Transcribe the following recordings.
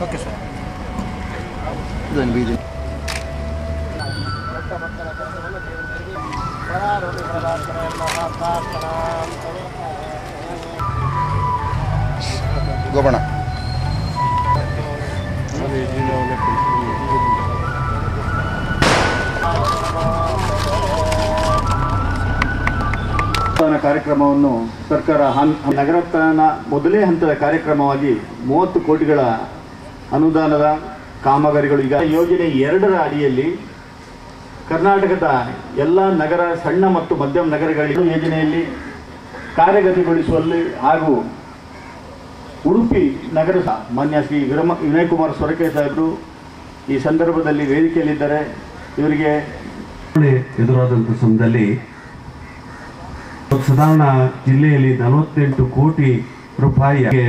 Okay sir. ಗೋಬಣ್ಣ ಕಾರ್ಯಕ್ರಮವನ್ನು ಸರ್ಕಾರ ನಗರೋತ್ಥಾನ ಮೊದಲೇ ಹಂತದ ಕಾರ್ಯಕ್ರಮವಾಗಿ 30 ಕೋಟಿಗಳ ಅನುದಾನದ ಕಾಮಗಾರಿಗಳು ಈಗ ಯೋಜನೆ 2ರ ಅಡಿಯಲ್ಲಿ ಕರ್ನಾಟಕದ ಎಲ್ಲ ನಗರ ಸಣ್ಣ ಮತ್ತು ಮಧ್ಯಮ ನಗರಗಳಿಗೆ ಯೋಜನೆಯಲ್ಲಿ ಕಾರ್ಯಗತಿಗೊಳಿಸುವಲ್ಲಿ ಹಾಗೂ ಉಡುಪಿ ನಗರ ಮಾನ್ಯ ಶ್ರೀ ವಿನಯ್ ಕುಮಾರ್ ಸೊರಕೆ ಸಾಹೇಬರು ಈ ಸಂದರ್ಭದಲ್ಲಿ ವೇದಿಕೆಯಲ್ಲಿದ್ದಾರೆ. ಇವರಿಗೆ ಎದುರಾದಂಥ ಸಮಯದಲ್ಲಿ ಸಾಧಾರಣ ಜಿಲ್ಲೆಯಲ್ಲಿ 48 ಕೋಟಿ ರೂಪಾಯಿಗೆ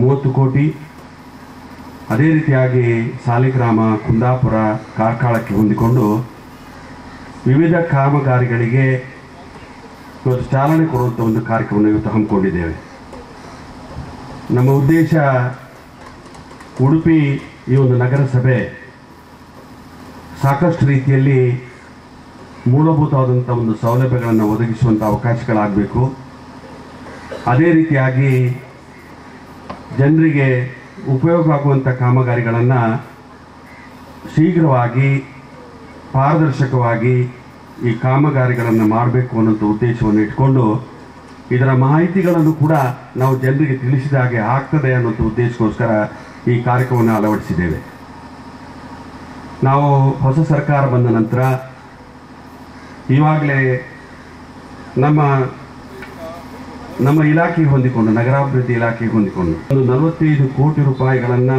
30 ಕೋಟಿ, ಅದೇ ರೀತಿಯಾಗಿ ಸಾಲಿಗ್ರಾಮ, ಕುಂದಾಪುರ, ಕಾರ್ಕಳಕ್ಕೆ ಹೊಂದಿಕೊಂಡು ವಿವಿಧ ಕಾಮಗಾರಿಗಳಿಗೆ ಇವತ್ತು ಚಾಲನೆ ಕೊಡುವಂಥ ಒಂದು ಕಾರ್ಯಕ್ರಮವನ್ನು ಇವತ್ತು ಹಮ್ಮಿಕೊಂಡಿದ್ದೇವೆ. ನಮ್ಮ ಉದ್ದೇಶ ಉಡುಪಿ ಈ ಒಂದು ನಗರಸಭೆ ಸಾಕಷ್ಟು ರೀತಿಯಲ್ಲಿ ಮೂಲಭೂತವಾದಂಥ ಒಂದು ಸೌಲಭ್ಯಗಳನ್ನು ಒದಗಿಸುವಂಥ ಅವಕಾಶಗಳಾಗಬೇಕು. ಅದೇ ರೀತಿಯಾಗಿ ಜನರಿಗೆ ಉಪಯೋಗ ಆಗುವಂಥ ಕಾಮಗಾರಿಗಳನ್ನು ಶೀಘ್ರವಾಗಿ ಪಾರದರ್ಶಕವಾಗಿ ಈ ಕಾಮಗಾರಿಗಳನ್ನು ಮಾಡಬೇಕು ಅನ್ನೋಂಥ ಉದ್ದೇಶವನ್ನು ಇಟ್ಕೊಂಡು ಇದರ ಮಾಹಿತಿಗಳನ್ನು ಕೂಡ ನಾವು ಜನರಿಗೆ ತಿಳಿಸಿದ ಹಾಗೆ ಆಗ್ತದೆ ಅನ್ನೋಂಥ ಉದ್ದೇಶಕ್ಕೋಸ್ಕರ ಈ ಕಾರ್ಯಕ್ರಮವನ್ನು ಅಳವಡಿಸಿದ್ದೇವೆ. ನಾವು ಹೊಸ ಸರ್ಕಾರ ಬಂದ ನಂತರ ಇವಾಗಲೇ ನಮ್ಮ ಇಲಾಖೆಗೆ ಹೊಂದಿಕೊಂಡು, ನಗರಾಭಿವೃದ್ಧಿ ಇಲಾಖೆಗೆ ಹೊಂದಿಕೊಂಡು 45 ಕೋಟಿ ರೂಪಾಯಿಗಳನ್ನು